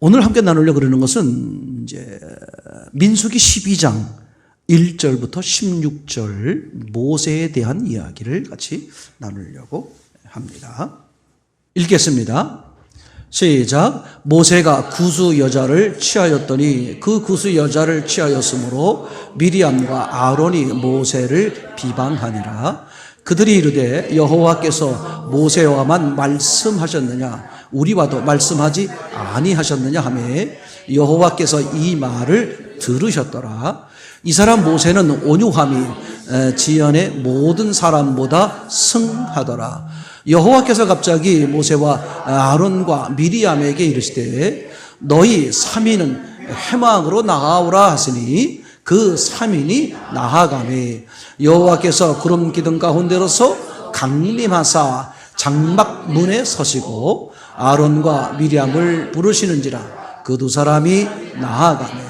오늘 함께 나누려고 그러는 것은 이제 민수기 12장 1절부터 16절 모세에 대한 이야기를 같이 나누려고 합니다. 읽겠습니다. 시작. 모세가 구스 여자를 취하였더니 그 구스 여자를 취하였으므로 미리암과 아론이 모세를 비방하니라. 그들이 이르되 여호와께서 모세와만 말씀하셨느냐 우리와도 말씀하지 아니하셨느냐 하며 여호와께서 이 말을 들으셨더라. 이 사람 모세는 온유함이 지연의 모든 사람보다 승하더라. 여호와께서 갑자기 모세와 아론과 미리암에게 이르시되 너희 3인은 회막으로 나아오라 하시니 그 3인이 나아가매 여호와께서 구름 기둥 가운데로서 강림하사 장막 문에 서시고 아론과 미리암을 부르시는지라 그 두 사람이 나아가매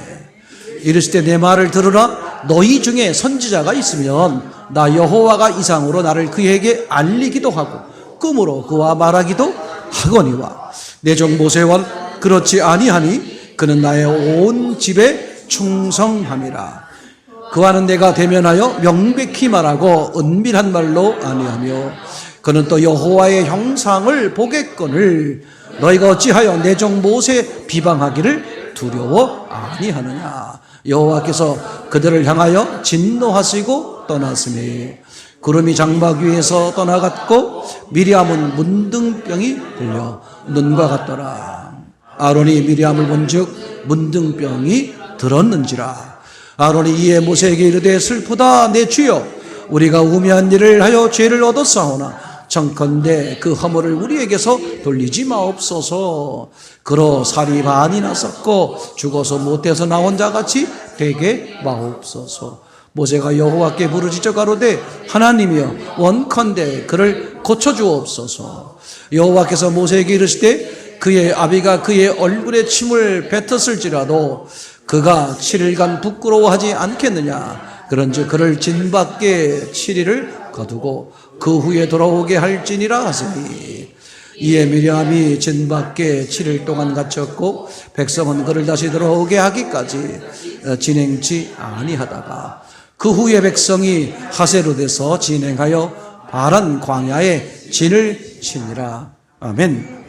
이르시되 내 말을 들으라. 너희 중에 선지자가 있으면 나 여호와가 이상으로 나를 그에게 알리기도 하고 꿈으로 그와 말하기도 하거니와 내 종 모세와 그렇지 아니하니 그는 나의 온 집에 충성함이라. 그와는 내가 대면하여 명백히 말하고 은밀한 말로 아니하며 그는 또 여호와의 형상을 보겠거늘 너희가 어찌하여 내 종 모세 비방하기를 두려워 아니하느냐. 여호와께서 그들을 향하여 진노하시고 떠났으니 구름이 장막 위에서 떠나갔고 미리암은 문둥병이 들려 눈과 같더라. 아론이 미리암을 본즉 문둥병이 들었는지라. 아론이 이에 모세에게 이르되 슬프다 내 주여 우리가 우매한 일을 하여 죄를 얻었사오나 청컨대 그 허물을 우리에게서 돌리지 마옵소서. 그러 살이 반이 났었고 죽어서 못해서 나온 자같이 되게 마옵소서. 모세가 여호와께 부르짖어 가로되 하나님이여 원컨대 그를 고쳐주옵소서. 여호와께서 모세에게 이르시되 그의 아비가 그의 얼굴에 침을 뱉었을지라도 그가 7일간 부끄러워하지 않겠느냐. 그런즉 그를 진 밖에 7일을 거두고 그 후에 돌아오게 할지니라 하시니 이에 미리암이 진 밖에 7일 동안 갇혔고 백성은 그를 다시 돌아오게 하기까지 진행치 아니하다가 그 후에 백성이 하세롯에서 진행하여 바란 광야에 진을 치니라. 아멘.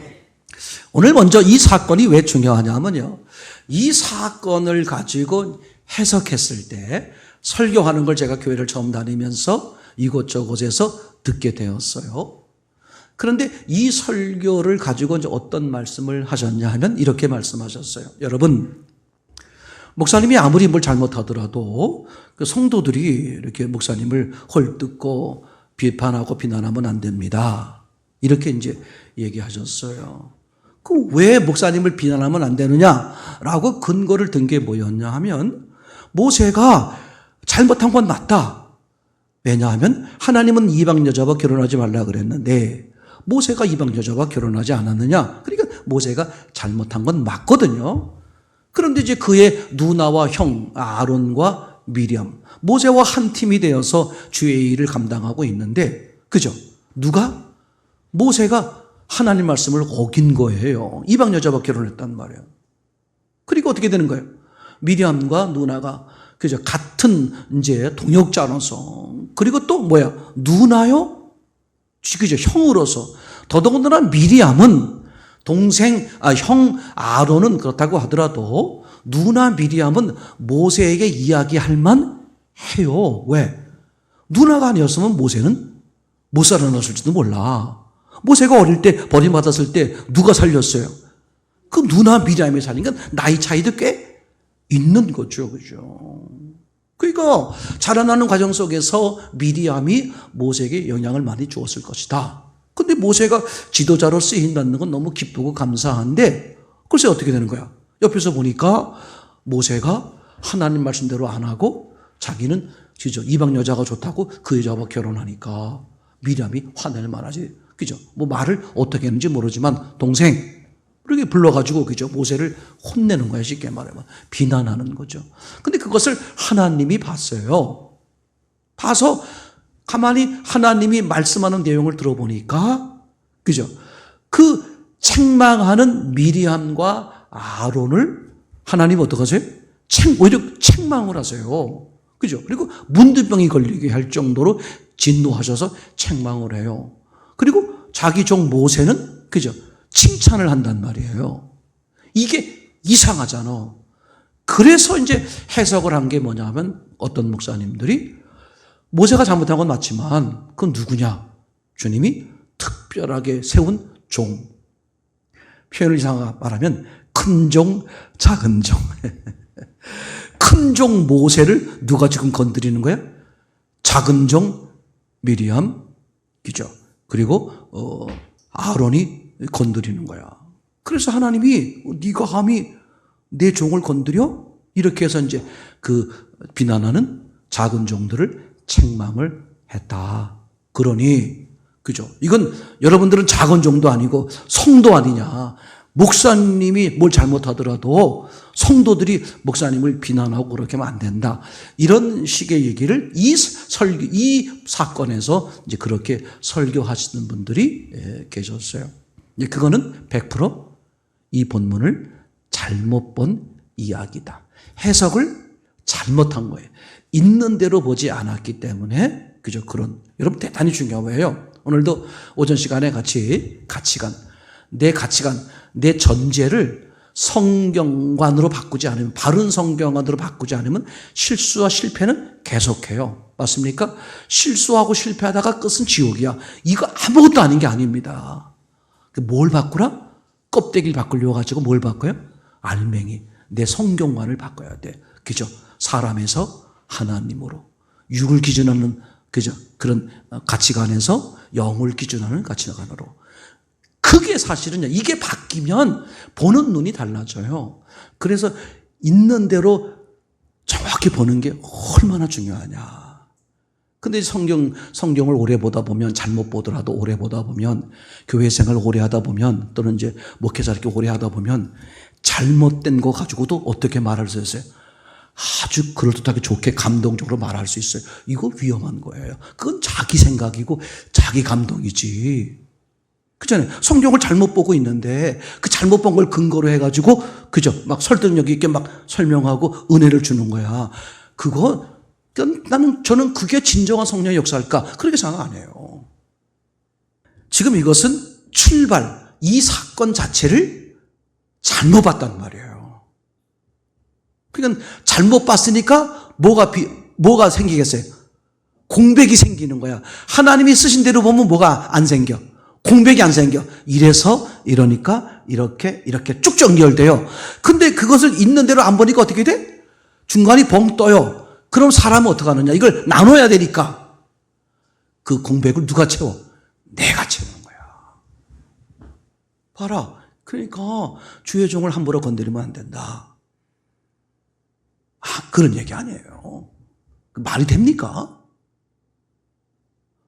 오늘 먼저 이 사건이 왜 중요하냐면요, 이 사건을 가지고 해석했을 때 설교하는 걸 제가 교회를 처음 다니면서 이곳저곳에서 듣게 되었어요. 그런데 이 설교를 가지고 이제 어떤 말씀을 하셨냐 하면 이렇게 말씀하셨어요. 여러분, 목사님이 아무리 뭘 잘못하더라도 그 성도들이 이렇게 목사님을 헐뜯고 비판하고 비난하면 안 됩니다. 이렇게 이제 얘기하셨어요. 그 왜 목사님을 비난하면 안 되느냐라고 근거를 든 게 뭐였냐 하면 모세가 잘못한 건 맞다. 왜냐하면 하나님은 이방 여자와 결혼하지 말라 그랬는데 모세가 이방 여자와 결혼하지 않았느냐. 그러니까 모세가 잘못한 건 맞거든요. 그런데 이제 그의 누나와 형 아론과 미리암, 모세와 한 팀이 되어서 주의 일을 감당하고 있는데, 그죠? 누가? 모세가 하나님 말씀을 어긴 거예요. 이방 여자와 결혼했단 말이에요. 그리고 어떻게 되는 거예요? 미리암과 누나가 그죠? 같은 이제 동역자로서, 그리고 또 뭐야? 누나요? 그죠? 형으로서. 더더군다나 미리암은 형 아론은 그렇다고 하더라도 누나 미리암은 모세에게 이야기할 만 해요. 왜? 누나가 아니었으면 모세는 못 살아났을지도 몰라. 모세가 어릴 때 버림받았을 때 누가 살렸어요? 그 누나 미리암이 살리니까 나이 차이도 꽤 있는 거죠. 그죠? 그러니까 자라나는 과정 속에서 미리암이 모세에게 영향을 많이 주었을 것이다. 근데 모세가 지도자로 쓰인다는 건 너무 기쁘고 감사한데 글쎄 어떻게 되는 거야? 옆에서 보니까 모세가 하나님 말씀대로 안 하고 자기는 그죠? 이방 여자가 좋다고 그 여자와 결혼하니까 미리암이 화낼 만하지. 그죠? 뭐 말을 어떻게 했는지 모르지만 동생 이렇게 불러가지고 그죠? 모세를 혼내는 거야. 쉽게 말하면 비난하는 거죠. 근데 그것을 하나님이 봤어요. 봐서 가만히 하나님이 말씀하는 내용을 들어보니까 그죠? 그 책망하는 미리암과 아론을 하나님 어떡하세요? 오히려 책망을 하세요. 그죠? 그리고 문두병이 걸리게 할 정도로 진노하셔서 책망을 해요. 그리고 자기 종 모세는, 그죠? 칭찬을 한단 말이에요. 이게 이상하잖아. 그래서 이제 해석을 한 게 뭐냐면 어떤 목사님들이 모세가 잘못한 건 맞지만 그건 누구냐? 주님이 특별하게 세운 종. 표현을 이상하게 말하면 큰 종, 작은 종. 큰 종 모세를 누가 지금 건드리는 거야? 작은 종 미리암, 그죠? 그리고 아론이 건드리는 거야. 그래서 하나님이 네가 감히 내 종을 건드려? 이렇게 해서 이제 그 비난하는 작은 종들을 책망을 했다. 그러니, 그죠? 이건 여러분들은 작은 종도 아니고 성도 아니냐. 목사님이 뭘 잘못하더라도 성도들이 목사님을 비난하고 그렇게 하면 안 된다. 이런 식의 얘기를 이 사건에서 이제 그렇게 설교하시는 분들이 계셨어요. 그거는 100% 이 본문을 잘못 본 이야기다. 해석을 잘못한 거예요. 있는 대로 보지 않았기 때문에, 그죠? 여러분 대단히 중요한 거예요. 오늘도 오전 시간에 같이 가치관, 내 전제를 성경관으로 바꾸지 않으면, 바른 성경관으로 바꾸지 않으면 실수와 실패는 계속해요. 맞습니까? 실수하고 실패하다가 끝은 지옥이야. 이거 아무것도 아닌 게 아닙니다. 뭘 바꾸라? 껍데기를 바꾸려고 가지고 뭘 바꿔요? 알맹이. 내 성경관을 바꿔야 돼. 그죠? 사람에서 하나님으로. 육을 기준하는, 그죠? 그런 가치관에서 영을 기준하는 가치관으로. 그게 사실은 이게 바뀌면 보는 눈이 달라져요. 그래서 있는 대로 정확히 보는 게 얼마나 중요하냐. 근데 성경을 오래 보다 보면, 잘못 보더라도 오래 보다 보면, 교회 생활을 오래 하다 보면, 또는 이제 목회자 이렇게 오래 하다 보면, 잘못된 거 가지고도 어떻게 말할 수 있어요? 아주 그럴듯하게 좋게 감동적으로 말할 수 있어요. 이거 위험한 거예요. 그건 자기 생각이고 자기 감동이지. 그잖아요. 성경을 잘못 보고 있는데 그 잘못 본 걸 근거로 해가지고, 그죠? 막 설득력 있게 막 설명하고 은혜를 주는 거야. 저는 그게 진정한 성령의 역사일까? 그렇게 생각 안 해요. 지금 이것은 이 사건 자체를 잘못 봤단 말이에요. 그러니까 잘못 봤으니까 뭐가 생기겠어요? 공백이 생기는 거야. 하나님이 쓰신 대로 보면 뭐가 안 생겨? 공백이 안 생겨. 이러니까 이렇게 쭉 연결돼요. 근데 그것을 있는 대로 안 보니까 어떻게 돼? 중간이 벙 떠요. 그럼 사람은 어떻게 하느냐? 이걸 나눠야 되니까 그 공백을 누가 채워? 내가 채우는 거야. 봐라. 그러니까 주의 종을 함부로 건드리면 안 된다. 그런 얘기 아니에요. 말이 됩니까?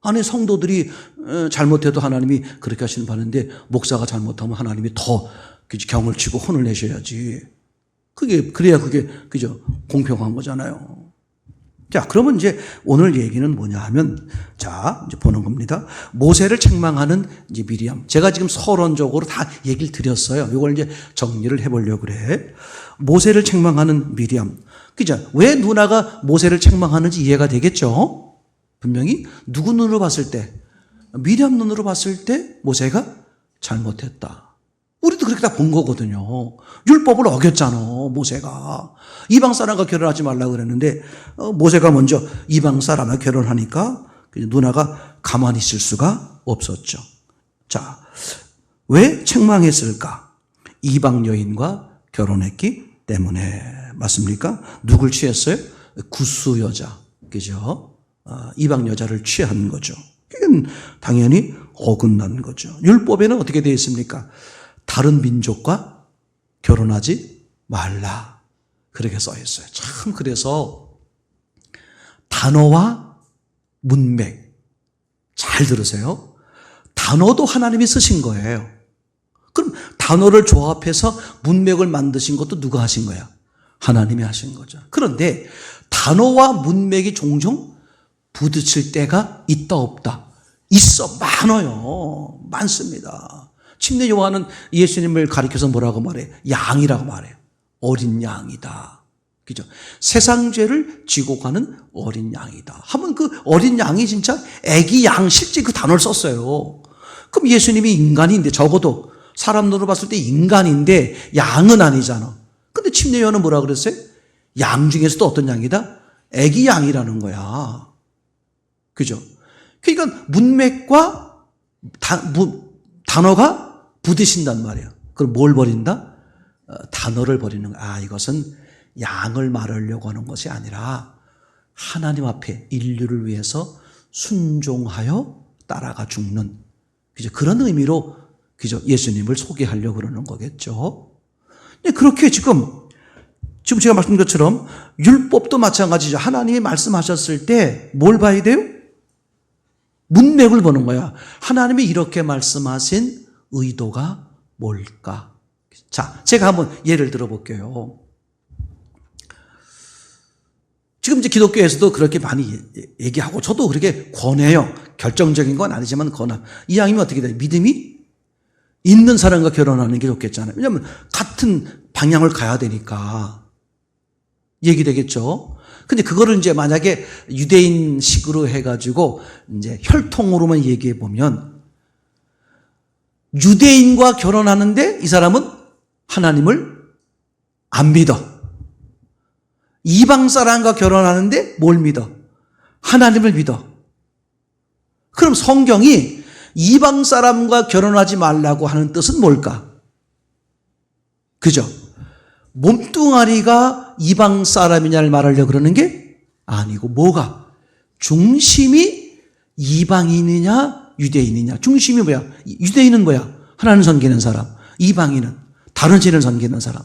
아니, 성도들이 잘못해도 하나님이 그렇게 하시는 바는데 목사가 잘못하면 하나님이 더 경을 치고 혼을 내셔야지. 그래야 그게, 그죠? 공평한 거잖아요. 자, 그러면 이제 오늘 얘기는 뭐냐 하면, 자, 이제 보는 겁니다. 모세를 책망하는 이제 미리암. 제가 지금 서론적으로 다 얘기를 드렸어요. 이걸 이제 정리를 해보려고 그래. 모세를 책망하는 미리암. 그죠? 왜 누나가 모세를 책망하는지 이해가 되겠죠? 분명히 누구 눈으로 봤을 때, 미리암 눈으로 봤을 때 모세가 잘못했다. 우리도 그렇게 다 본 거거든요. 율법을 어겼잖아, 모세가. 이방 사람과 결혼하지 말라고 그랬는데, 모세가 먼저 이방 사람과 결혼하니까 누나가 가만히 있을 수가 없었죠. 자, 왜 책망했을까? 이방 여인과 결혼했기 때문에. 맞습니까? 누굴 취했어요? 구스 여자. 그죠? 이방 여자를 취한 거죠. 이건 당연히 어긋난 거죠. 율법에는 어떻게 되어 있습니까? 다른 민족과 결혼하지 말라. 그렇게 써 있어요. 참, 그래서 단어와 문맥 잘 들으세요. 단어도 하나님이 쓰신 거예요. 그럼 단어를 조합해서 문맥을 만드신 것도 누가 하신 거야? 하나님이 하신 거죠. 그런데 단어와 문맥이 종종 부딪힐 때가 있다 없다? 있어. 많아요. 많습니다. 침례 요한은 예수님을 가리켜서 뭐라고 말해? 양이라고 말해요. 어린 양이다. 그죠? 세상 죄를 지고 가는 어린 양이다. 하면 그 어린 양이 진짜 애기 양 실제 그 단어를 썼어요. 그럼 예수님이 인간인데 적어도 사람으로 봤을 때 인간인데 양은 아니잖아. 근데 침례 요한은 뭐라 그랬어요? 양 중에서도 어떤 양이다? 애기 양이라는 거야. 그죠? 그러니까 문맥과 단어가 부딪힌단 말이야. 그럼 뭘 버린다? 단어를 버리는 거야. 아, 이것은 양을 말하려고 하는 것이 아니라 하나님 앞에 인류를 위해서 순종하여 따라가 죽는, 그죠? 그런 의미로, 그죠? 예수님을 소개하려고 그러는 거겠죠. 근데 그렇게 지금 제가 말씀드린 것처럼 율법도 마찬가지죠. 하나님이 말씀하셨을 때 뭘 봐야 돼요? 문맥을 보는 거야. 하나님이 이렇게 말씀하신 의도가 뭘까? 자, 제가 한번 예를 들어볼게요. 지금 이제 기독교에서도 그렇게 많이 얘기하고 저도 그렇게 권해요. 결정적인 건 아니지만 권하. 이왕이면 어떻게 돼요? 믿음이 있는 사람과 결혼하는 게 좋겠잖아요. 왜냐하면 같은 방향을 가야 되니까 얘기되겠죠. 근데 그거를 이제 만약에 유대인식으로 해가지고 이제 혈통으로만 얘기해 보면 유대인과 결혼하는데 이 사람은 하나님을 안 믿어. 이방 사람과 결혼하는데 뭘 믿어? 하나님을 믿어. 그럼 성경이 이방 사람과 결혼하지 말라고 하는 뜻은 뭘까? 그죠? 몸뚱아리가 이방 사람이냐를 말하려고 그러는 게 아니고 뭐가? 중심이 이방인이냐 유대인이냐. 중심이 뭐야? 유대인은 뭐야? 하나님 섬기는 사람. 이방인은 다른 신을 섬기는 사람.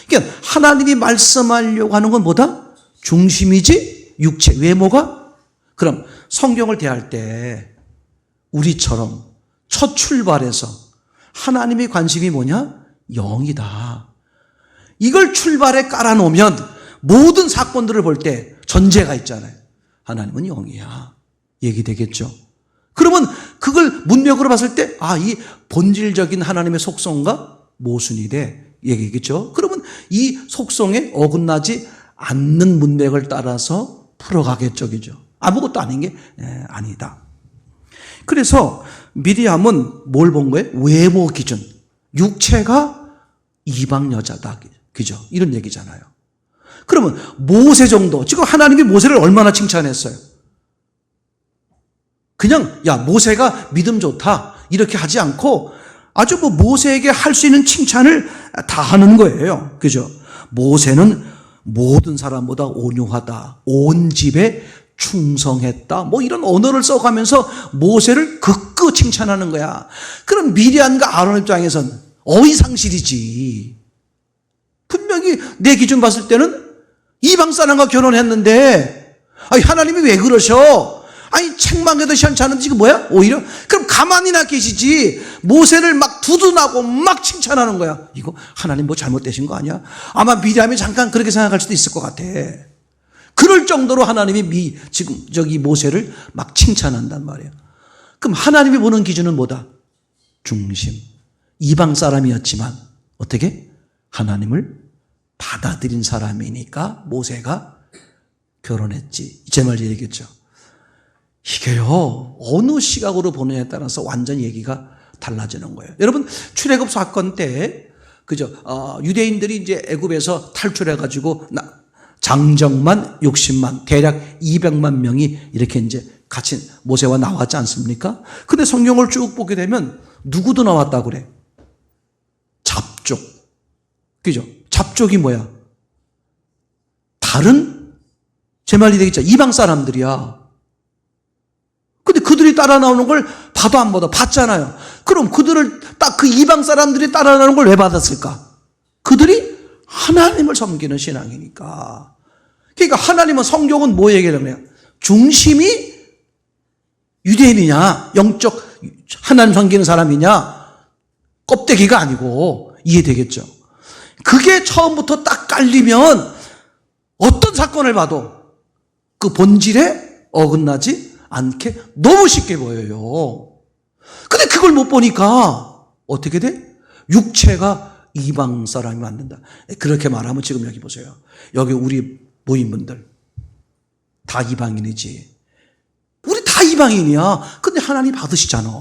그러니까 하나님이 말씀하려고 하는 건 뭐다? 중심이지 육체, 외모가? 그럼 성경을 대할 때 우리처럼 첫 출발에서 하나님의 관심이 뭐냐? 영이다. 이걸 출발에 깔아놓으면 모든 사건들을 볼 때 전제가 있잖아요. 하나님은 영이야. 얘기되겠죠. 그러면 그걸 문맥으로 봤을 때 이 본질적인 하나님의 속성과 모순이 돼. 얘기겠죠. 그러면 이 속성에 어긋나지 않는 문맥을 따라서 풀어가겠죠. 그죠. 아무것도 아닌 게 아니다. 그래서 미리암은 뭘 본 거예요? 외모 기준. 육체가 이방 여자다. 그죠? 이런 얘기잖아요. 그러면 모세 정도, 지금 하나님이 모세를 얼마나 칭찬했어요? 그냥 야 모세가 믿음 좋다 이렇게 하지 않고 아주 모세에게 할 수 있는 칭찬을 다 하는 거예요. 그죠? 모세는 모든 사람보다 온유하다. 온 집에 충성했다. 이런 언어를 써가면서 모세를 극구 칭찬하는 거야. 그럼 미리암과 아론 입장에선 어이상실이지. 분명히 내 기준 봤을 때는 이방 사람과 결혼했는데 하나님이 왜 그러셔? 책망해도 시원찮은데 지금 뭐야? 오히려? 그럼 가만히나 계시지. 모세를 막 두둔하고 막 칭찬하는 거야. 이거 하나님 뭐 잘못되신 거 아니야? 아마 미리암이 잠깐 그렇게 생각할 수도 있을 것 같아. 그럴 정도로 하나님이 지금 모세를 막 칭찬한단 말이야. 그럼 하나님이 보는 기준은 뭐다? 중심. 이방 사람이었지만 어떻게? 하나님을 받아들인 사람이니까 모세가 결혼했지. 제 말 이해겠죠? 이게요, 어느 시각으로 보느냐에 따라서 완전 얘기가 달라지는 거예요. 여러분, 출애굽 사건 때, 그죠? 유대인들이 이제 애굽에서 탈출해가지고, 장정만 60만, 대략 200만 명이 이렇게 이제 같이 모세와 나왔지 않습니까? 근데 성경을 쭉 보게 되면, 누구도 나왔다고 그래. 잡족. 그죠? 잡족이 뭐야? 다른, 제 말이 되겠죠? 이방 사람들이야. 근데 그들이 따라 나오는 걸 봐도 안 받아. 봤잖아요. 그럼 그들을 딱 그 이방 사람들이 따라 나오는 걸 왜 받았을까? 그들이 하나님을 섬기는 신앙이니까. 그러니까 하나님은 성경은 뭐 얘기하는 거예요? 중심이 유대인이냐, 영적 하나님 섬기는 사람이냐, 껍데기가 아니고 이해되겠죠? 그게 처음부터 딱 깔리면 어떤 사건을 봐도 그 본질에 어긋나지 않게 너무 쉽게 보여요. 근데 그걸 못 보니까 어떻게 돼? 육체가 이방 사람이 만든다. 그렇게 말하면 지금 여기 보세요. 여기 우리 모임분들 다 이방인이지. 우리 다 이방인이야. 근데 하나님 받으시잖아.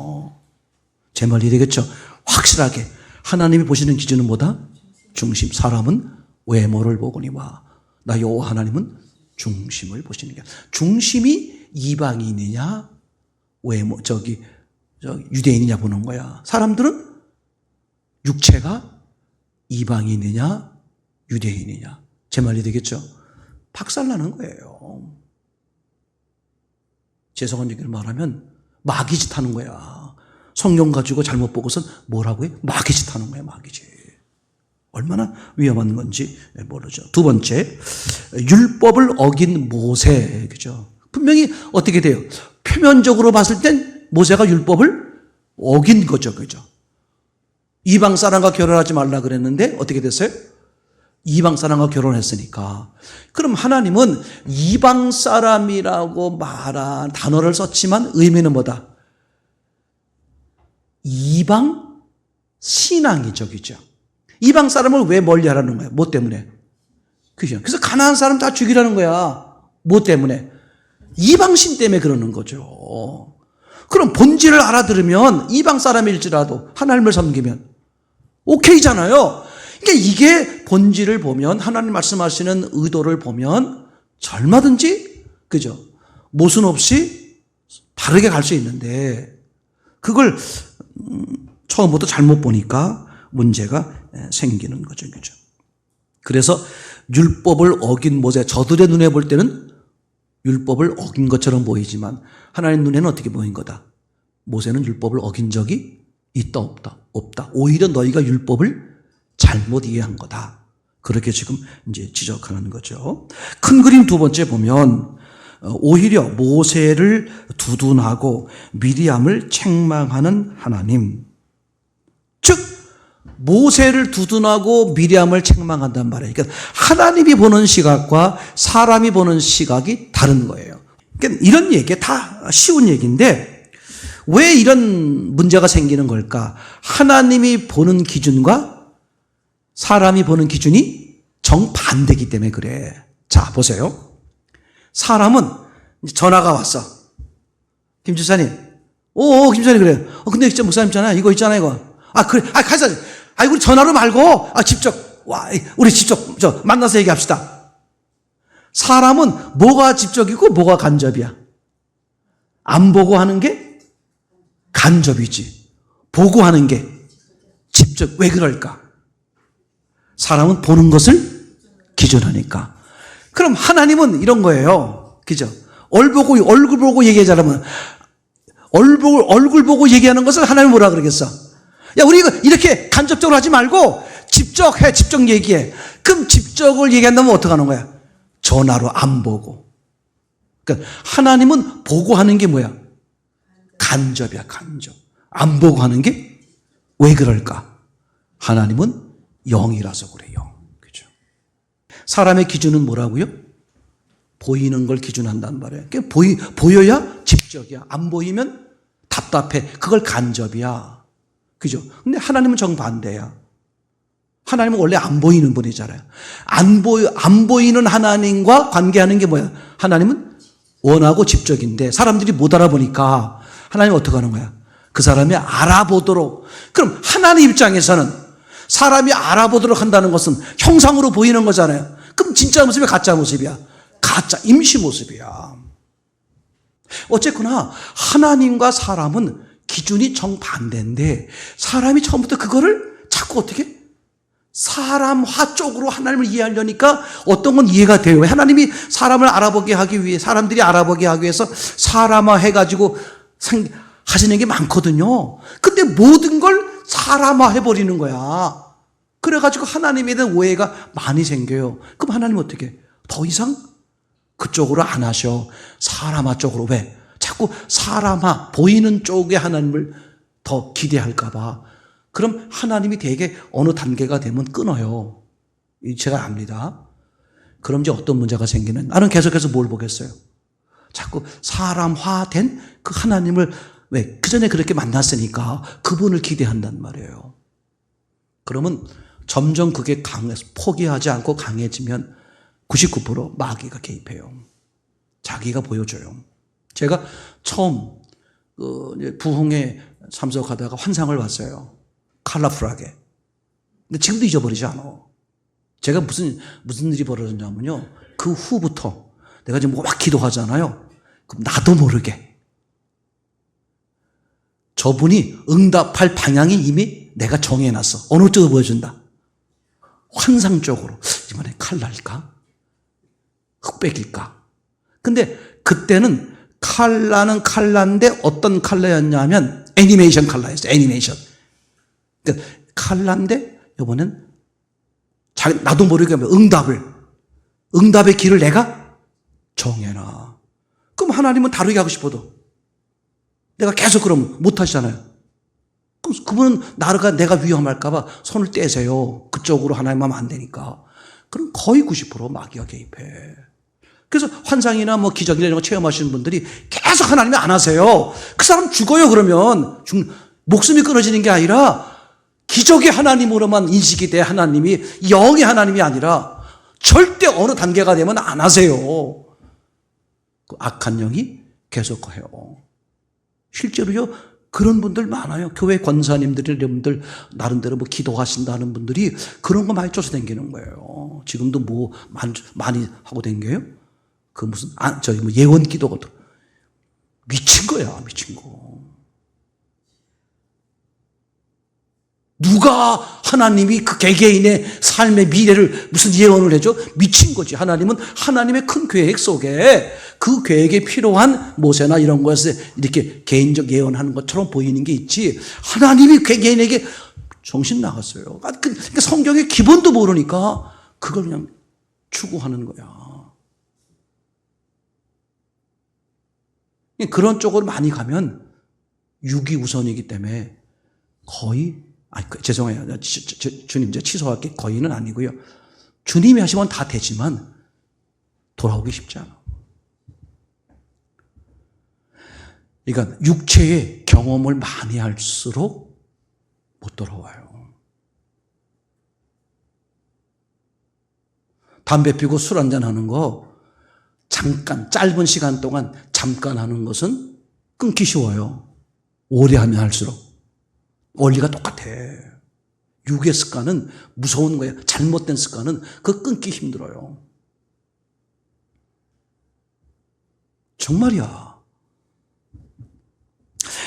제 말 이해되겠죠? 확실하게 하나님이 보시는 기준은 뭐다? 중심. 사람은 외모를 보거니와 나 여호와 하나님은 중심을 보시는 게. 중심이 이방인이냐 외모 유대인이냐 보는 거야. 사람들은 육체가 이방인이냐 유대인이냐. 제 말 이해되겠죠? 박살나는 거예요. 죄송한 얘기를 말하면 마귀짓 하는 거야. 성경 가지고 잘못 보고선 뭐라고 해? 마귀짓 하는 거야, 마귀짓. 얼마나 위험한 건지 모르죠. 두 번째, 율법을 어긴 모세. 그죠? 분명히 어떻게 돼요? 표면적으로 봤을 땐 모세가 율법을 어긴 거죠. 그죠? 이방 사람과 결혼하지 말라 그랬는데 어떻게 됐어요? 이방 사람과 결혼했으니까. 그럼 하나님은 이방 사람이라고 말한 단어를 썼지만 의미는 뭐다? 이방 신앙이죠. 그죠? 이방 사람을 왜 멀리 하라는 거야? 뭐 때문에? 그죠? 그래서 가나안 사람 다 죽이라는 거야. 뭐 때문에? 이방신 때문에 그러는 거죠. 그럼 본질을 알아들으면 이방 사람일지라도 하나님을 섬기면 오케이잖아요. 그러니까 이게 본질을 보면 하나님 말씀하시는 의도를 보면 얼마든지 그죠? 모순 없이 바르게 갈 수 있는데 그걸 처음부터 잘못 보니까 문제가 생기는 거죠. 그죠? 그래서 율법을 어긴 모세, 저들의 눈에 볼 때는 율법을 어긴 것처럼 보이지만 하나님 눈에는 어떻게 보인 거다? 모세는 율법을 어긴 적이 있다 없다? 없다. 오히려 너희가 율법을 잘못 이해한 거다. 그렇게 지금 이제 지적하는 거죠. 큰 그림 두 번째 보면 오히려 모세를 두둔하고 미리암을 책망하는 하나님. 즉 모세를 두둔하고 미리암을 책망한단 말이에요. 그러니까 하나님이 보는 시각과 사람이 보는 시각이 다른 거예요. 그러니까 이런 얘기 다 쉬운 얘기인데 왜 이런 문제가 생기는 걸까? 하나님이 보는 기준과 사람이 보는 기준이 정반대이기 때문에 그래. 자, 보세요. 사람은 전화가 왔어. 김 집사님. 김 집사님 그래. 근데 진짜 목사님 있잖아. 이거 있잖아, 이거. 그래. 가자. 우리 전화로 말고, 직접, 우리 직접, 만나서 얘기합시다. 사람은 뭐가 직접이고 뭐가 간접이야? 안 보고 하는 게 간접이지. 보고 하는 게 직접. 왜 그럴까? 사람은 보는 것을 기준하니까. 그럼 하나님은 이런 거예요. 그죠? 얼굴 보고 얘기하자면, 얼굴 보고 얘기하는 것을 하나님 뭐라 그러겠어? 야, 우리 이렇게 간접적으로 하지 말고, 직접 해, 직접 얘기해. 그럼 직접을 얘기한다면 어떡하는 거야? 전화로 안 보고. 그러니까 하나님은 보고 하는 게 뭐야? 간접이야, 간접. 안 보고 하는 게 왜 그럴까? 하나님은 영이라서 그래요. 그죠? 사람의 기준은 뭐라고요? 보이는 걸 기준한단 말이에요. 그러니까 보여야 직접이야. 안 보이면 답답해. 그걸 간접이야. 그죠? 근데 하나님은 정반대야. 하나님은 원래 안 보이는 분이잖아요. 안 보이는 하나님과 관계하는 게 뭐야? 하나님은 원하고 직접인데 사람들이 못 알아보니까 하나님은 어떻게 하는 거야? 그 사람이 알아보도록. 그럼 하나님 입장에서는 사람이 알아보도록 한다는 것은 형상으로 보이는 거잖아요. 그럼 진짜 모습이 가짜 모습이야. 가짜 임시 모습이야. 어쨌거나 하나님과 사람은 기준이 정반대인데 사람이 처음부터 그거를 자꾸 어떻게 사람화 쪽으로 하나님을 이해하려니까 어떤 건 이해가 돼요. 하나님이 사람을 알아보게 하기 위해 사람들이 알아보게 하기 위해서 사람화 해가지고 하시는 게 많거든요. 근데 모든 걸 사람화 해버리는 거야. 그래가지고 하나님에 대한 오해가 많이 생겨요. 그럼 하나님 어떻게? 더 이상 그쪽으로 안 하셔. 사람화 쪽으로. 왜? 자꾸 사람화, 보이는 쪽에 하나님을 더 기대할까봐. 그럼 하나님이 되게 어느 단계가 되면 끊어요. 제가 압니다. 그럼 이제 어떤 문제가 생기는? 나는 계속해서 뭘 보겠어요? 자꾸 사람화된 그 하나님을 왜? 그 전에 그렇게 만났으니까 그분을 기대한단 말이에요. 그러면 점점 그게 강해서 포기하지 않고 강해지면 99% 마귀가 개입해요. 자기가 보여줘요. 제가 처음 부흥에 참석하다가 환상을 봤어요. 컬러풀하게. 근데 지금도 잊어버리지 않아. 제가 무슨 일이 벌어졌냐면요. 그 후부터 내가 지금 막 기도하잖아요. 그럼 나도 모르게 저분이 응답할 방향이 이미 내가 정해놨어. 어느 쪽으로 보여준다. 환상적으로. 이번에 칼날일까? 흑백일까? 근데 그때는 칼라는 칼라인데 어떤 칼라였냐면 애니메이션 칼라였어요. 애니메이션. 그러니까 칼라인데 이번엔 나도 모르게 응답의 길을 내가 정해놔. 그럼 하나님은 다르게 하고 싶어도 내가 계속 그러면 못하시잖아요. 그럼 그분은 내가 위험할까봐 손을 떼세요. 그쪽으로 하나님 하면 안 되니까. 그럼 거의 90% 마귀가 개입해. 그래서 환상이나 뭐 기적이나 이런 거 체험하시는 분들이 계속 하나님이 안 하세요. 그 사람 죽어요, 그러면. 목숨이 끊어지는 게 아니라 기적의 하나님으로만 인식이 돼, 하나님이. 영의 하나님이 아니라 절대 어느 단계가 되면 안 하세요. 그 악한 영이 계속 해요. 실제로요, 그런 분들 많아요. 교회 권사님들이, 여러분들, 나름대로 뭐 기도하신다는 분들이 그런 거 많이 쫓아다니는 거예요. 지금도 뭐 많이 하고 다녀요? 그 무슨, 예언 기도가 미친 거야, 미친 거. 누가 하나님이 그 개개인의 삶의 미래를 무슨 예언을 해줘? 미친 거지. 하나님은 하나님의 큰 계획 속에 그 계획에 필요한 모세나 이런 것에 이렇게 개인적 예언하는 것처럼 보이는 게 있지. 하나님이 개개인에게 정신 나갔어요. 그러니까 성경의 기본도 모르니까 그걸 그냥 추구하는 거야. 그런 쪽으로 많이 가면 육이 우선이기 때문에 거의 죄송해요. 주님, 이제 취소할게. 거의는 아니고요. 주님이 하시면 다 되지만 돌아오기 쉽지 않아. 그러니까 육체의 경험을 많이 할수록 못 돌아와요. 담배 피고 술 한잔 하는 거 잠깐, 짧은 시간 동안 잠깐 하는 것은 끊기 쉬워요. 오래 하면 할수록. 원리가 똑같아. 육의 습관은 무서운 거야. 잘못된 습관은 그거 끊기 힘들어요. 정말이야.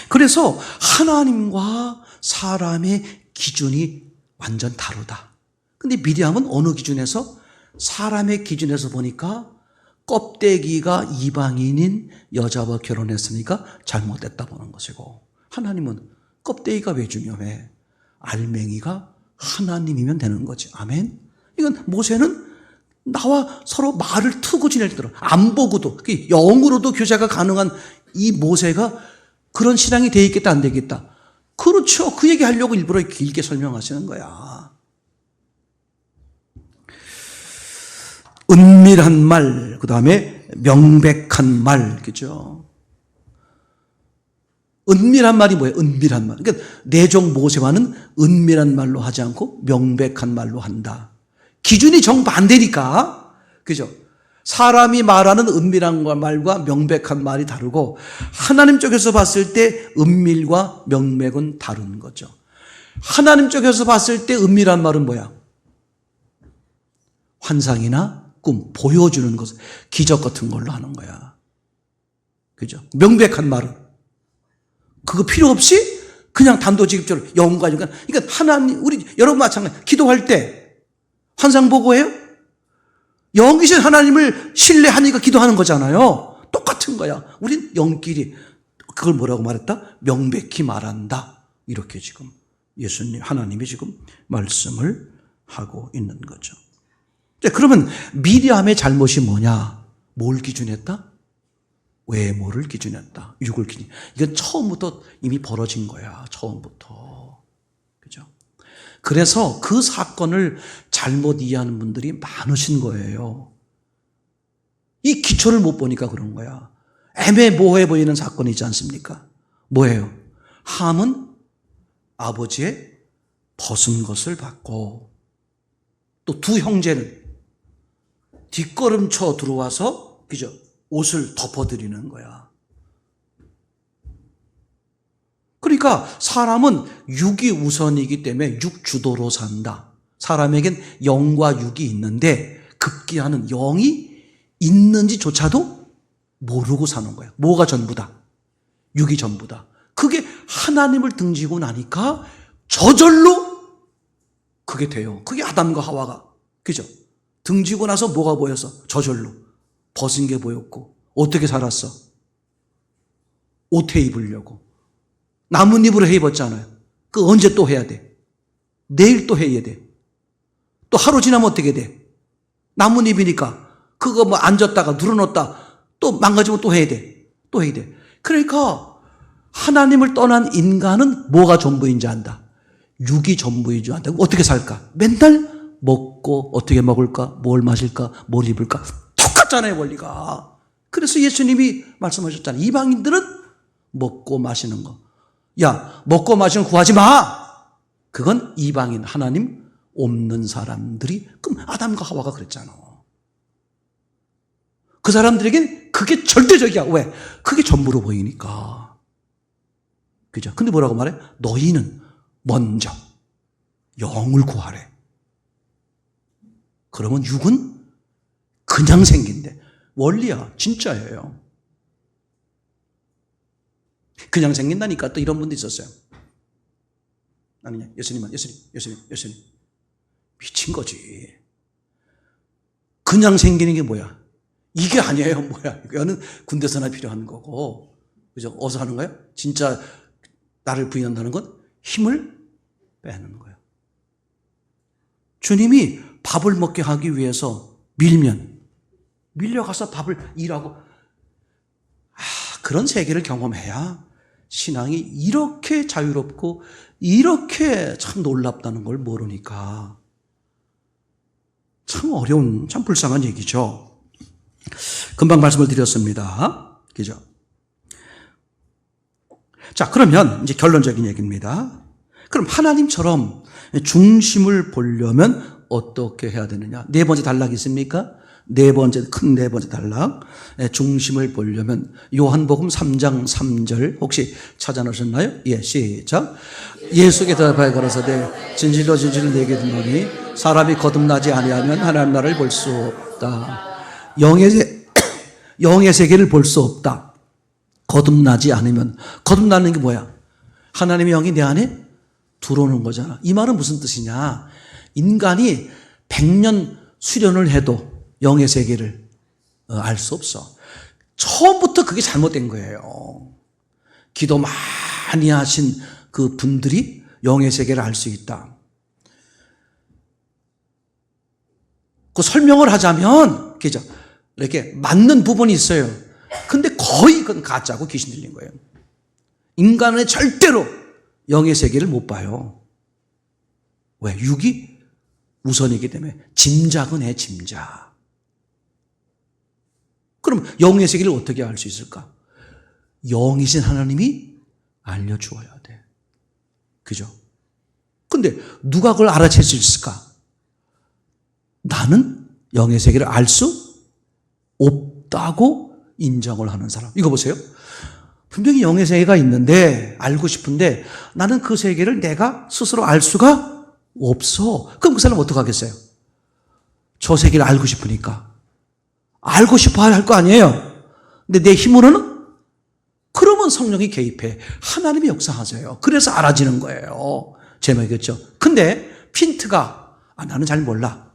그래서 하나님과 사람의 기준이 완전 다르다. 근데 미리암은 어느 기준에서? 사람의 기준에서 보니까 껍데기가 이방인인 여자와 결혼했으니까 잘못됐다 보는 것이고, 하나님은 껍데기가 왜 중요해? 알맹이가 하나님이면 되는 거지. 아멘? 이건 모세는 나와 서로 말을 트고 지낼 때로 안 보고도 영으로도 교제가 가능한 이 모세가 그런 신앙이 돼 있겠다 안 되겠다. 그렇죠. 그 얘기하려고 일부러 길게 설명하시는 거야. 은밀한 말, 그 다음에 명백한 말, 그죠? 은밀한 말이 뭐예요? 은밀한 말. 그러니까 내종 모세와는 은밀한 말로 하지 않고 명백한 말로 한다. 기준이 정반대니까. 그죠? 사람이 말하는 은밀한 말과 명백한 말이 다르고, 하나님 쪽에서 봤을 때 은밀과 명백은 다른 거죠. 하나님 쪽에서 봤을 때 은밀한 말은 뭐야? 환상이나 꿈, 보여주는 것, 기적 같은 걸로 하는 거야. 그죠? 명백한 말은 그거 필요 없이 그냥 단도직입적으로 영가니까. 그러니까 하나님, 우리 여러분 마찬가지. 기도할 때 환상 보고 해요? 영이신 하나님을 신뢰하니까 기도하는 거잖아요. 똑같은 거야. 우린 영끼리 그걸 뭐라고 말했다? 명백히 말한다. 이렇게 지금 예수님, 하나님이 지금 말씀을 하고 있는 거죠. 그러면 미리암의 잘못이 뭐냐? 뭘 기준했다? 외모를 기준했다. 육을 기준. 이건 처음부터 이미 벌어진 거야. 처음부터. 그죠? 그래서 그 사건을 잘못 이해하는 분들이 많으신 거예요. 이 기초를 못 보니까 그런 거야. 애매모호해 보이는 사건이지 않습니까? 뭐예요? 함은 아버지의 벗은 것을 받고, 또 두 형제는 뒷걸음쳐 들어와서, 그죠? 옷을 덮어드리는 거야. 그러니까 사람은 육이 우선이기 때문에 육주도로 산다. 사람에겐 영과 육이 있는데 급기야는 영이 있는지조차도 모르고 사는 거야. 뭐가 전부다? 육이 전부다. 그게 하나님을 등지고 나니까 저절로 그게 돼요. 그게 아담과 하와가, 그죠? 등지고 나서 뭐가 보여서? 저절로 벗은 게 보였고. 어떻게 살았어? 옷 해 입으려고 나뭇잎으로 해 입었잖아요. 그 언제 또 해야 돼? 내일 또 해야 돼. 또 하루 지나면 어떻게 돼? 나뭇잎이니까 그거 뭐 앉았다가 늘어놓다 또 망가지면 또 해야 돼. 또 해야 돼. 그러니까 하나님을 떠난 인간은 뭐가 전부인지 안다. 육이 전부인 줄 안다. 어떻게 살까? 맨날 먹고 어떻게 먹을까? 뭘 마실까? 뭘 입을까? 똑같잖아요, 원리가. 그래서 예수님이 말씀하셨잖아요. 이방인들은 먹고 마시는 거. 야, 먹고 마시는 거 구하지 마. 그건 이방인, 하나님 없는 사람들이, 그럼 아담과 하와가 그랬잖아. 그 사람들에겐 그게 절대적이야. 왜? 그게 전부로 보이니까. 그죠? 근데 뭐라고 말해? 너희는 먼저 영을 구하래. 그러면 육은 그냥 생긴대. 원리야. 진짜예요. 그냥 생긴다니까. 또 이런 분도 있었어요. 아니냐, 예수님. 미친 거지. 그냥 생기는 게 뭐야? 이게 아니에요. 뭐야? 이거는 군대서나 필요한 거고. 그죠? 어디서 하는 거예요? 진짜 나를 부인한다는 건 힘을 빼는 거예요. 주님이 밥을 먹게 하기 위해서 밀려가서 밥을 일하고, 그런 세계를 경험해야 신앙이 이렇게 자유롭고 이렇게 참 놀랍다는 걸 모르니까 참 어려운, 참 불쌍한 얘기죠. 금방 말씀을 드렸습니다. 그죠? 자, 그러면 이제 결론적인 얘기입니다. 그럼 하나님처럼 중심을 보려면 어떻게 해야 되느냐? 네 번째 단락이 있습니까? 네 번째 단락. 중심을 보려면 요한복음 3장 3절 혹시 찾아놓으셨나요? 예, 시작. 예수께 대답하여 가라사대 진실로 내게 듣노니 사람이 거듭나지 아니하면 하나님 나라를 볼 수 없다. 영의 세계를 볼 수 없다. 거듭나지 않으면. 거듭나는 게 뭐야? 하나님의 영이 내 안에 들어오는 거잖아. 이 말은 무슨 뜻이냐? 인간이 100년 수련을 해도 영의 세계를 알 수 없어. 처음부터 그게 잘못된 거예요. 기도 많이 하신 그 분들이 영의 세계를 알 수 있다. 그 설명을 하자면, 그죠? 이렇게 맞는 부분이 있어요. 근데 거의 그건 가짜고 귀신 들린 거예요. 인간은 절대로 영의 세계를 못 봐요. 왜? 육이 우선이기 때문에. 짐작은 해, 짐작. 그럼 영의 세계를 어떻게 알 수 있을까? 영이신 하나님이 알려주어야 돼. 그죠? 근데 누가 그걸 알아챌 수 있을까? 나는 영의 세계를 알 수 없다고 인정을 하는 사람. 이거 보세요. 분명히 영의 세계가 있는데, 알고 싶은데 나는 그 세계를 내가 스스로 알 수가 없어. 그럼 그 사람은 어떡하겠어요? 저 세계를 알고 싶으니까. 알고 싶어야 할 거 아니에요. 근데 내 힘으로는? 그러면 성령이 개입해. 하나님이 역사하세요. 그래서 알아지는 거예요. 제목이겠죠. 근데 핀트가, 나는 잘 몰라.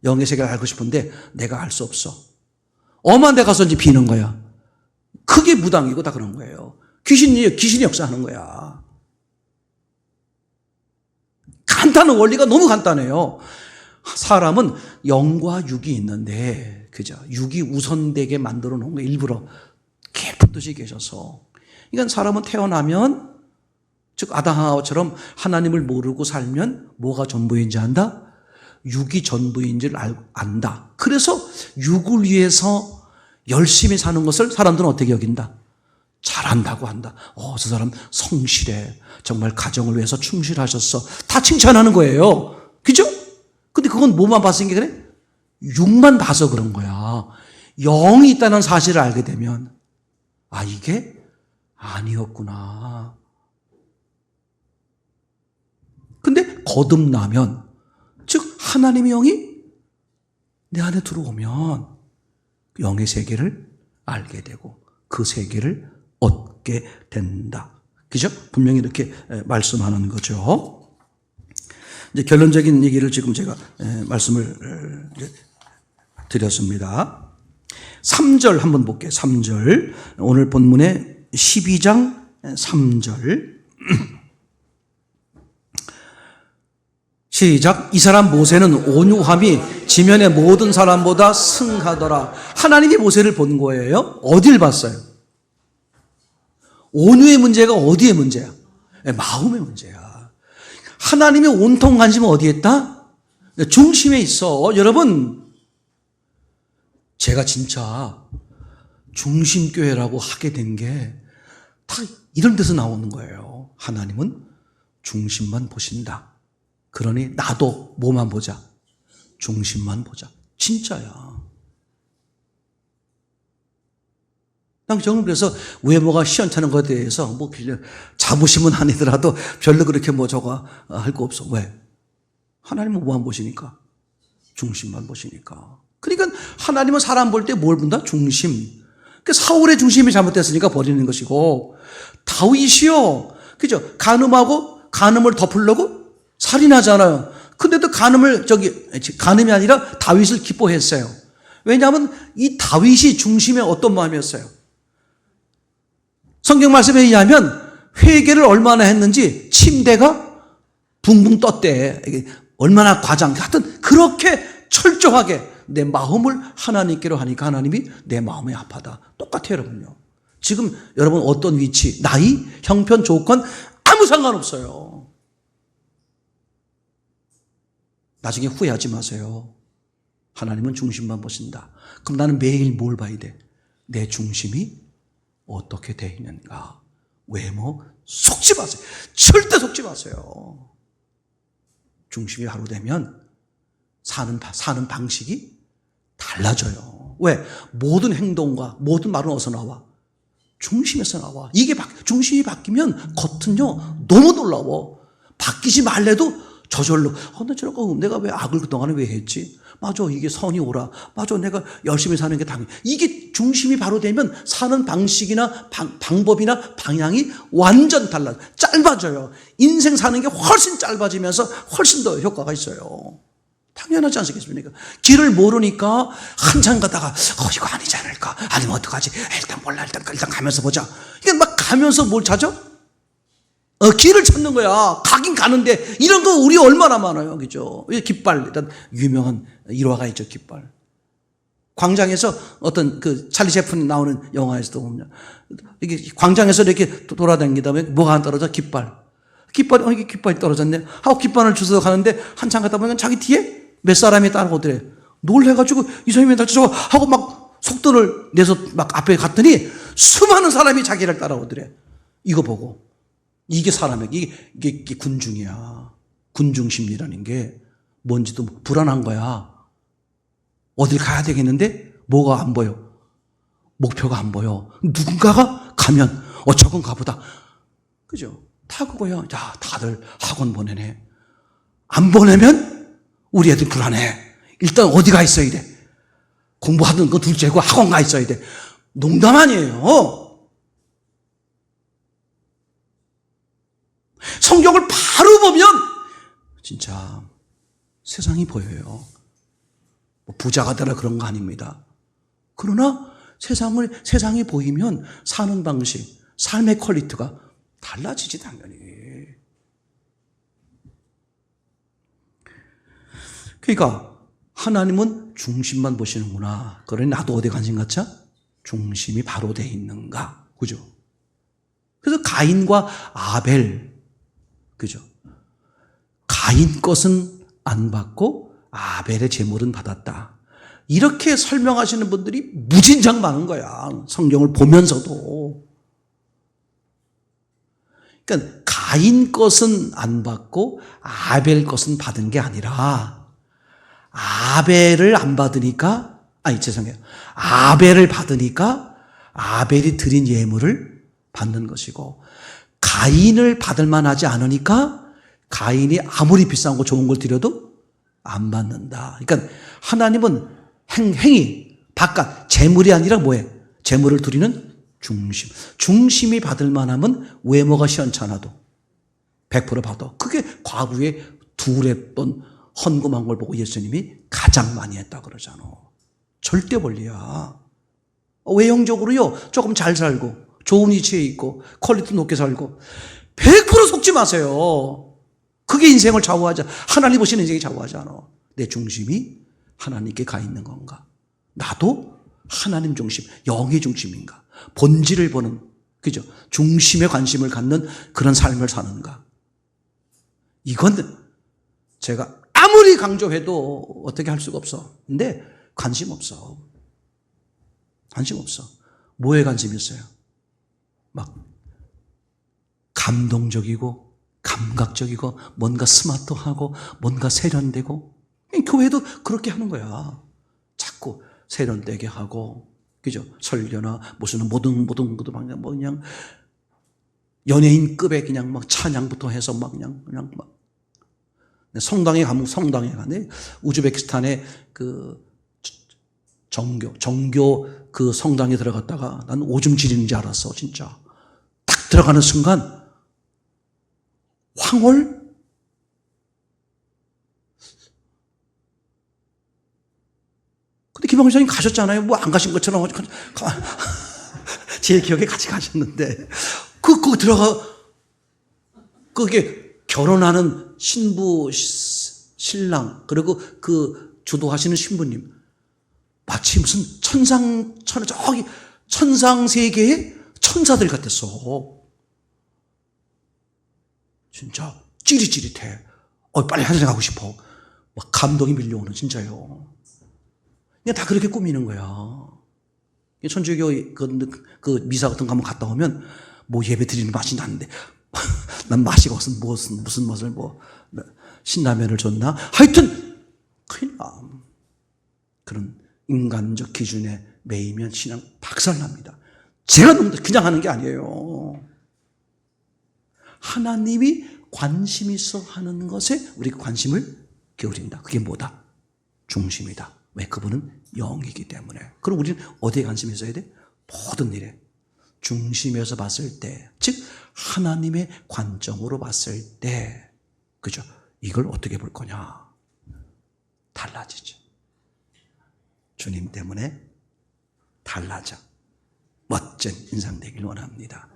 영의 세계를 알고 싶은데 내가 알 수 없어. 엄한 데 가서 이제 비는 거야. 그게 무당이고 다 그런 거예요. 귀신이 역사하는 거야. 간단한 원리가 너무 간단해요. 사람은 영과 육이 있는데, 그죠? 육이 우선되게 만들어 놓은 거 일부러 깊은 뜻이 계셔서. 그러니까 사람은 태어나면, 즉 아담하와처럼 하나님을 모르고 살면 뭐가 전부인지 안다? 육이 전부인지를 안다. 그래서 육을 위해서 열심히 사는 것을 사람들은 어떻게 여긴다? 잘한다고 한다. 저 사람 성실해. 정말 가정을 위해서 충실하셨어. 다 칭찬하는 거예요. 그죠? 근데 그건 뭐만 봤으니까 그래? 육만 봐서 그런 거야. 영이 있다는 사실을 알게 되면 이게 아니었구나. 근데 거듭나면, 즉 하나님의 영이 내 안에 들어오면 영의 세계를 알게 되고 그 세계를 얻게 된다. 그죠? 분명히 이렇게 말씀하는 거죠. 이제 결론적인 얘기를 지금 제가 말씀을 드렸습니다. 3절 한번 볼게요. 3절. 오늘 본문의 12장 3절. 시작. 이 사람 모세는 온유함이 지면의 모든 사람보다 승하더라. 하나님이 모세를 본 거예요. 어딜 봤어요? 온유의 문제가 어디의 문제야? 마음의 문제야. 하나님의 온통 관심은 어디에 있다? 중심에 있어. 여러분, 제가 진짜 중심교회라고 하게 된 게 다 이런 데서 나오는 거예요. 하나님은 중심만 보신다. 그러니 나도 뭐만 보자? 중심만 보자. 진짜야. 저는 그래서 외모가 시원찮은 것에 대해서 뭐 자부심은 아니더라도 별로 그렇게 저거 할 거 없어. 왜? 하나님은 뭐만 보시니까? 중심만 보시니까. 그러니까 하나님은 사람 볼 때 뭘 본다? 중심. 사울의 중심이 잘못됐으니까 버리는 것이고, 다윗이요, 그죠? 간음을 덮으려고 살인하잖아요. 근데도 간음이 아니라 다윗을 기뻐했어요. 왜냐하면 이 다윗이 중심에 어떤 마음이었어요? 성경 말씀에 의하면 회개를 얼마나 했는지 침대가 붕붕 떴대. 이게 얼마나 하여튼 그렇게 철저하게 내 마음을 하나님께로 하니까 하나님이 내 마음이 아파다. 똑같아요, 여러분요. 지금 여러분 어떤 위치, 나이, 형편, 조건 아무 상관없어요. 나중에 후회하지 마세요. 하나님은 중심만 보신다. 그럼 나는 매일 뭘 봐야 돼? 내 중심이 어떻게 돼 있는가? 외모 속지 마세요. 절대 속지 마세요. 중심이 바로 되면 사는 방식이 달라져요. 왜? 모든 행동과 모든 말은 어디서 나와? 중심에서 나와. 중심이 바뀌면 겉은요 너무 놀라워. 바뀌지 말래도 저절로 내가 왜 악을 그동안에 왜 했지? 맞아, 이게 선이 오라. 맞아, 내가 열심히 사는 게 당연히. 이게 중심이 바로 되면 사는 방식이나 방법이나 방향이 완전 달라요. 짧아져요. 인생 사는 게 훨씬 짧아지면서 훨씬 더 효과가 있어요. 당연하지 않겠습니까? 길을 모르니까 한참 가다가 이거 아니지 않을까? 아니면 어떡하지? 일단 몰라. 일단 가면서 보자. 이게 막 가면서 뭘 찾아? 길을 찾는 거야. 가긴 가는데 이런 거 우리 얼마나 많아요. 그죠? 깃발, 일단 유명한 일화가 있죠. 깃발. 광장에서 어떤 찰리 채플린 나오는 영화에서도 보면 이게 광장에서 이렇게 돌아다니다 보면 뭐가 안 떨어져? 깃발이 떨어졌네 하고 깃발을 주워서 가는데 한참 가다 보면 자기 뒤에 몇 사람이 따라오더래. 놀래가지고 이 사람이 날 쫓아와 하고 막 속도를 내서 막 앞에 갔더니 수많은 사람이 자기를 따라오더래. 이거 보고 이게 이게 군중이야. 군중 심리라는 게 뭔지도 불안한 거야. 어딜 가야 되겠는데 뭐가 안 보여? 목표가 안 보여. 누군가가 가면 저건 가보다. 그죠? 다 그거야. 야, 다들 학원 보내네. 안 보내면 우리 애들 불안해. 일단 어디 가 있어야 돼? 공부하는 거 둘째고 학원 가 있어야 돼. 농담 아니에요. 성경을 바로 보면 진짜 세상이 보여요. 부자가 되라 그런 거 아닙니다. 그러나 세상이 보이면 사는 방식, 삶의 퀄리티가 달라지지 당연히. 그러니까 하나님은 중심만 보시는구나. 그러니 나도 어디 관심 갖자? 중심이 바로 돼 있는가? 그죠? 그래서 가인과 아벨, 그죠? 가인 것은 안 받고 아벨의 제물은 받았다. 이렇게 설명하시는 분들이 무진장 많은 거야. 성경을 보면서도. 그러니까 가인 것은 안 받고 아벨 것은 받은 게 아니라 아벨을 안 받으니까 죄송해요. 아벨을 받으니까 아벨이 드린 예물을 받는 것이고 가인을 받을 만하지 않으니까 가인이 아무리 비싼 거 좋은 걸 드려도 안 받는다. 그러니까 하나님은 행위, 바깥, 재물이 아니라 뭐예요? 재물을 드리는 중심. 중심이 받을 만하면 외모가 시원찮아도 100% 받아. 그게 과거에 두렵던 헌금한 걸 보고 예수님이 가장 많이 했다 그러잖아. 절대 권리야. 외형적으로요, 조금 잘 살고, 좋은 위치에 있고, 퀄리티 높게 살고, 100% 속지 마세요. 그게 인생을 좌우하지, 하나님 보시는 인생이 좌우하지 않아. 내 중심이 하나님께 가 있는 건가? 나도 하나님 중심, 영의 중심인가? 본질을 보는, 그죠? 중심에 관심을 갖는 그런 삶을 사는가? 이건 제가 아무리 강조해도 어떻게 할 수가 없어. 근데 관심 없어. 관심 없어. 뭐에 관심이 있어요? 막 감동적이고 감각적이고 뭔가 스마트하고 뭔가 세련되고 교회도 그렇게 하는 거야. 자꾸 세련되게 하고 그죠? 설교나 무슨 모든 것도 그냥 뭐 그냥 연예인급의 그냥 막 찬양부터 해서 막 그냥 막 성당에 가면 성당에 가네. 우즈베키스탄의 그 정교 그 성당에 들어갔다가 난 오줌 지리는 줄 알았어, 진짜. 딱 들어가는 순간 황홀? 근데 김영훈 선생님 가셨잖아요. 뭐 안 가신 것처럼 제 기억에 같이 가셨는데 그거 들어가 그게 결혼하는 신부 신랑 그리고 그 주도하시는 신부님 마치 무슨 저기 천상 세계의 천사들 같았어. 진짜 찌릿찌릿해. 빨리 화장실 가고 싶어. 막 감동이 밀려오는 진짜요. 그냥 다 그렇게 꾸미는 거야. 천주교 그 미사 같은 거 한번 갔다 오면 뭐 예배 드리는 맛이 나는데 난 맛이 없어. 무슨 맛을 뭐 신라면을 줬나? 하여튼 큰일 나. 그런 인간적 기준에 매이면 신앙 박살납니다. 제가 그냥 하는 게 아니에요. 하나님이 관심 있어 하는 것에 우리가 관심을 기울인다. 그게 뭐다? 중심이다. 왜? 그분은 영이기 때문에. 그럼 우리는 어디에 관심이 있어야 돼? 모든 일에. 중심에서 봤을 때, 즉 하나님의 관점으로 봤을 때, 그죠? 이걸 어떻게 볼 거냐? 달라지죠. 주님 때문에 달라져. 멋진 인상 되길 원합니다.